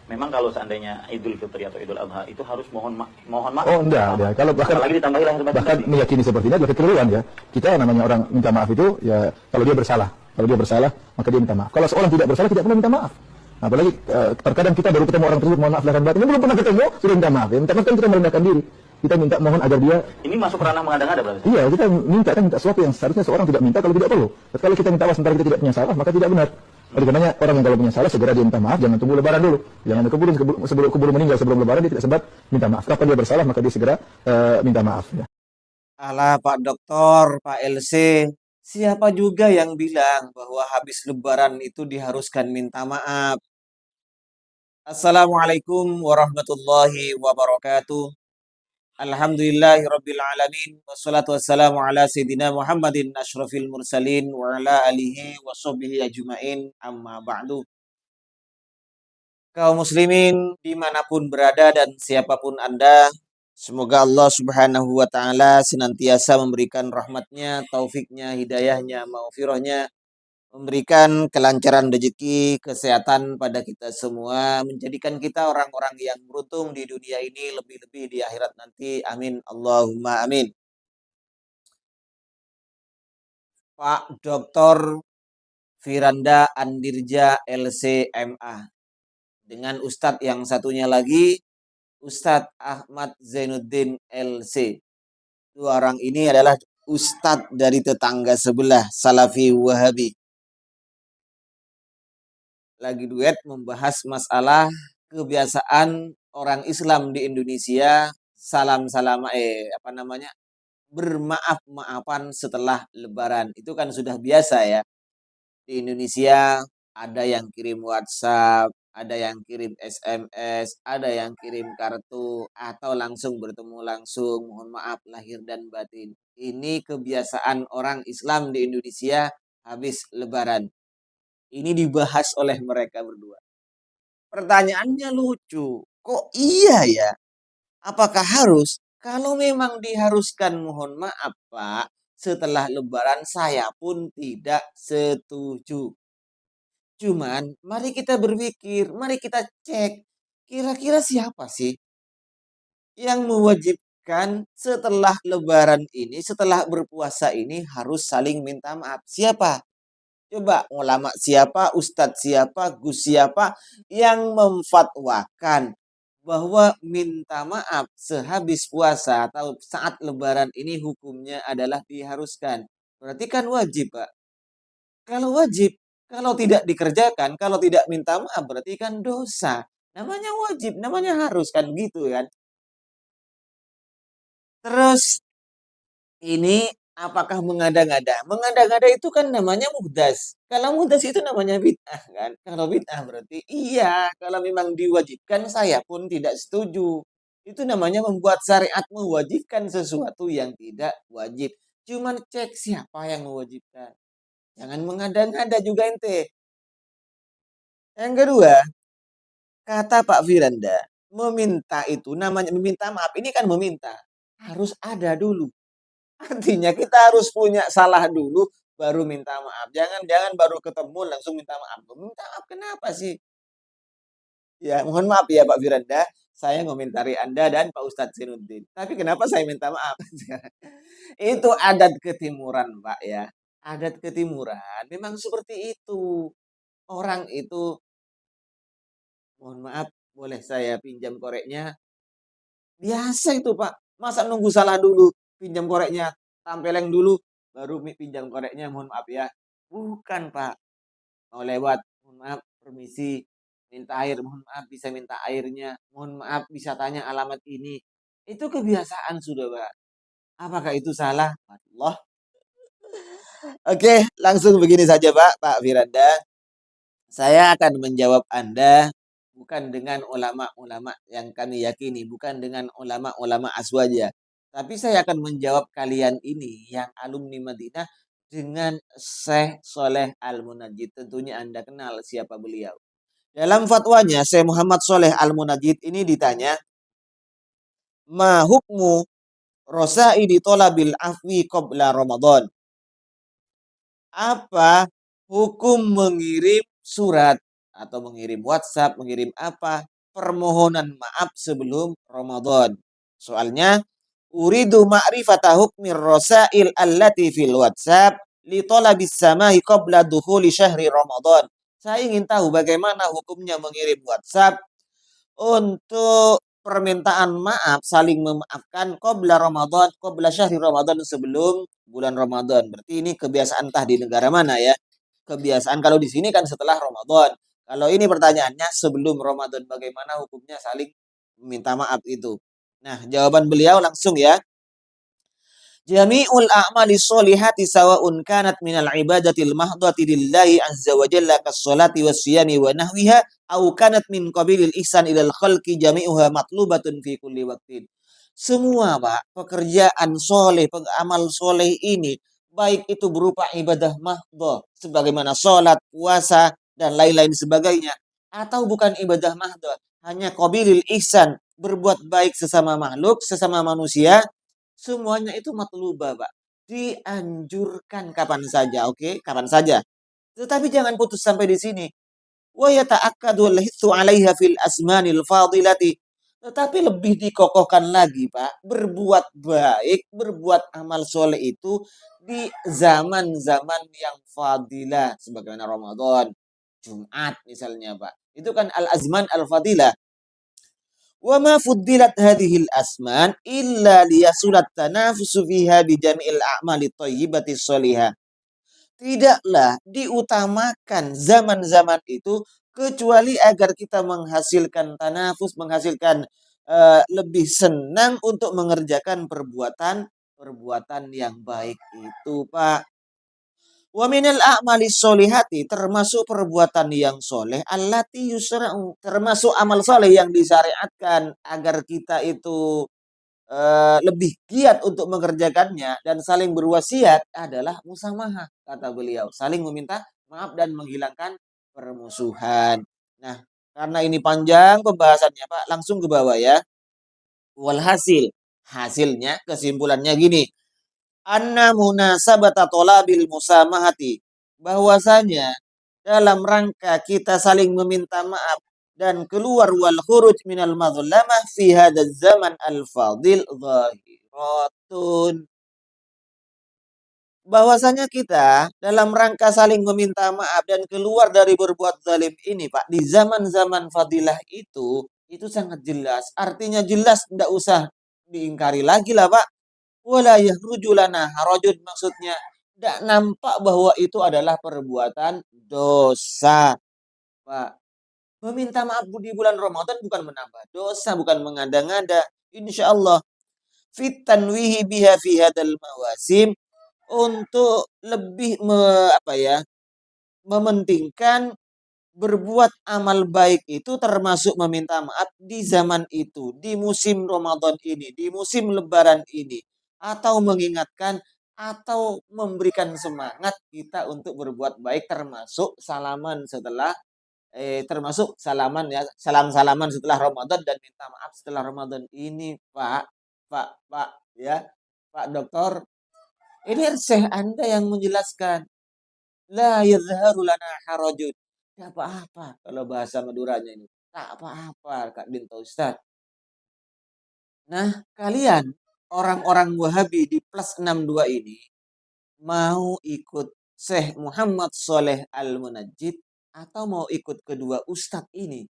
Memang kalau seandainya Idul Fitri atau Idul Adha itu harus mohon maaf. Oh enggak ya. Kalau bahkan Apalagi ditambahi lahir batin bahkan tadi. meyakini seperti ini adalah kekeliruan ya. Kita namanya orang minta maaf itu ya kalau dia bersalah. Kalau dia bersalah maka dia minta maaf. Kalau seorang tidak bersalah tidak perlu minta maaf. Nah, apalagi terkadang kita baru ketemu orang tersebut mohon maaf lahir batin, belum pernah ketemu sudah minta maaf. Ya, minta maaf kan kita merendahkan diri. Kita minta mohon agar dia. Ini masuk ranah mengada-ngada berarti. Iya, kita minta sesuatu yang seharusnya seorang tidak minta kalau tidak perlu. Tapi kalau kita minta maaf sementara kita tidak punya salah, maka tidak benar. Oleh karenanya orang yang kalau punya salah segera dia minta maaf, jangan tunggu lebaran dulu. Jangan keburu meninggal sebelum lebaran dia tidak sempat minta maaf. Kapan dia bersalah maka dia segera minta maaf ya. Alah Pak Doktor, Pak LC, siapa juga yang bilang bahwa habis lebaran itu diharuskan minta maaf? Assalamualaikum warahmatullahi wabarakatuh. Alhamdulillahirabbil alamin wassalatu wassalamu ala sayidina Muhammadin asyrafil mursalin wa ala alihi washabbihi ajmain amma ba'du. Kaum muslimin dimanapun berada dan siapapun Anda, semoga Allah subhanahu wa ta'ala senantiasa memberikan rahmatnya, taufiknya, hidayahnya, maghfirahnya, memberikan kelancaran rezeki, kesehatan pada kita semua, menjadikan kita orang-orang yang beruntung di dunia ini, lebih-lebih di akhirat nanti. Amin. Allahumma amin. Pak Dr. Firanda Andirja LCMA. Dengan Ustadz yang satunya lagi, Ustadz Ahmad Zainuddin LC. Dua orang ini adalah Ustadz dari tetangga sebelah, Salafi Wahabi. Lagi duet membahas masalah kebiasaan orang Islam di Indonesia bermaaf-maafan setelah lebaran. Itu kan sudah biasa ya. Di Indonesia ada yang kirim WhatsApp, ada yang kirim SMS, ada yang kirim kartu atau langsung bertemu langsung, mohon maaf lahir dan batin. Ini kebiasaan orang Islam di Indonesia habis lebaran. Ini dibahas oleh mereka berdua. Pertanyaannya lucu. Kok iya ya? Apakah harus? Kalau memang diharuskan mohon maaf Pak, setelah lebaran saya pun tidak setuju. Cuman mari kita berpikir, mari kita cek. Kira-kira siapa sih yang mewajibkan setelah lebaran ini, setelah berpuasa ini harus saling minta maaf? Siapa? Coba ulama siapa, ustadz siapa, gus siapa yang memfatwakan bahwa minta maaf sehabis puasa atau saat lebaran ini hukumnya adalah diharuskan. Berarti kan wajib, Pak. Kalau wajib, kalau tidak dikerjakan, kalau tidak minta maaf berarti kan dosa. Namanya wajib, namanya harus kan gitu kan. Terus ini apakah mengada-ngada? Mengada-ngada itu kan namanya muhdas. Kalau muhdas itu namanya bid'ah kan. Kalau bid'ah berarti iya. Kalau memang diwajibkan saya pun tidak setuju. Itu namanya membuat syariat mewajibkan sesuatu yang tidak wajib. Cuman cek siapa yang mewajibkan. Jangan mengada-ngada juga ente. Yang kedua, kata Pak Firanda, meminta itu namanya meminta maaf. Ini kan meminta. Harus ada dulu. Artinya kita harus punya salah dulu baru minta maaf. Jangan baru ketemu langsung minta maaf. Minta maaf kenapa sih? Ya, mohon maaf ya Pak Firanda, saya ngomentari Anda dan Pak Ustadz Sinuddin. Tapi kenapa saya minta maaf? Itu adat ketimuran, Pak ya. Adat ketimuran memang seperti itu. Orang itu, mohon maaf, boleh saya pinjam koreknya? Biasa itu Pak. Masa nunggu salah dulu, pinjam koreknya, tampeleng dulu, baru pinjam koreknya, mohon maaf ya. Bukan Pak. Mau lewat, mohon maaf, permisi, minta air, mohon maaf bisa minta airnya, mohon maaf bisa tanya alamat ini. Itu kebiasaan sudah Pak. Apakah itu salah? Allah. Oke, langsung begini saja Pak Firanda. Saya akan menjawab Anda bukan dengan ulama-ulama yang kami yakini, bukan dengan ulama-ulama aswaja. Tapi saya akan menjawab kalian ini yang alumni Madinah dengan Syekh Soleh Al-Munajjid. Tentunya Anda kenal siapa beliau. Dalam fatwanya Syekh Muhammad Soleh Al-Munajjid ini ditanya, "Ma hukmu rosaidi tolabil afwi qabla Ramadan?" Apa hukum mengirim surat atau mengirim WhatsApp, mengirim apa permohonan maaf sebelum Ramadan. Soalnya uridu ma'rifata hukmir rasail allati fil WhatsApp li talabis samahi qabla dukhuli syahri Ramadan. Saya ingin tahu bagaimana hukumnya mengirim WhatsApp untuk permintaan maaf, saling memaafkan qabla Ramadan, qabla syahri Ramadan, sebelum bulan Ramadan. Berarti ini kebiasaan entah di negara mana ya. Kebiasaan kalau di sini kan setelah Ramadan. Kalau ini pertanyaannya sebelum Ramadan, bagaimana hukumnya saling meminta maaf itu. Nah, jawaban beliau langsung ya. Jami'ul a'mali sholihati sawa'un kanat minal ibadatil mahdhati lillahi azza wa jalla kas-sholati was-siyami wa nahwiha aw kanat min qabilil ihsan ilal khalqi jami'uha matlubatun fi kulli waqtin. Semua, Pak, pekerjaan soleh, amal soleh ini, baik itu berupa ibadah mahdhah, sebagaimana sholat, puasa, dan lain-lain sebagainya, atau bukan ibadah mahdhah, hanya qabilil ihsan, berbuat baik sesama makhluk, sesama manusia, semuanya itu matlubah, Pak. Dianjurkan kapan saja, oke? Kapan saja. Tetapi jangan putus sampai di sini. Wa yata'akkadu al-hithu 'alaiha fil asmanil fadilati. Tetapi lebih dikokohkan lagi, Pak, berbuat baik, berbuat amal soleh itu di zaman-zaman yang fadilah, sebagaimana Ramadan, Jumat misalnya, Pak. Itu kan al-azman al-fadilah. Wa ma fuddilat hadhil asman illa liyasulat tanafusu fiha bi jami'il a'mali thayyibati sholihah. Tidaklah diutamakan zaman-zaman itu kecuali agar kita menghasilkan tanafus, menghasilkan lebih senang untuk mengerjakan perbuatan yang baik itu, Pak. Wa minal a'mali sholihati, termasuk perbuatan yang soleh, allati yusra'u, termasuk amal soleh yang disyariatkan agar kita itu lebih giat untuk mengerjakannya dan saling berwasiat adalah musamahah, kata beliau, saling meminta maaf dan menghilangkan permusuhan. Nah, karena ini panjang pembahasannya, Pak, langsung ke bawah ya. Walhasil, hasilnya, kesimpulannya gini. Anna munasabata tolabil musamahati, bahwasanya dalam rangka kita saling meminta maaf dan keluar wal khuruj minal madlamah fi hadzal zaman al fadil zahiratun, bahwasanya kita dalam rangka saling meminta maaf dan keluar dari berbuat zalim ini, Pak, di zaman-zaman fadilah itu sangat jelas. Artinya jelas, tidak usah diingkari lagi lah, Pak. Wala yahruju lana harajun, maksudnya tidak nampak bahwa itu adalah perbuatan dosa, Pak. Meminta maaf di bulan Ramadan bukan menambah dosa, bukan mengada-ngada. Insya Allah fit tanwihi biha fi hadal mawasim, untuk lebih mementingkan berbuat amal baik itu termasuk meminta maaf di zaman itu, di musim Ramadan ini, di musim Lebaran ini, atau mengingatkan atau memberikan semangat kita untuk berbuat baik, termasuk salaman setelah termasuk salaman ya, salam-salaman setelah Ramadan dan minta maaf setelah Ramadan ini, Pak ya, Pak Dokter. Ini Syekh Anda yang menjelaskan. La yadhharu lana harajun. Tak apa-apa kalau bahasa Maduranya ini. Tak apa-apa, Kak Dinto Ustaz. Nah, kalian orang-orang Wahabi di plus 62 ini mau ikut Syekh Muhammad Sholeh Al-Munajjid atau mau ikut kedua ustadz ini?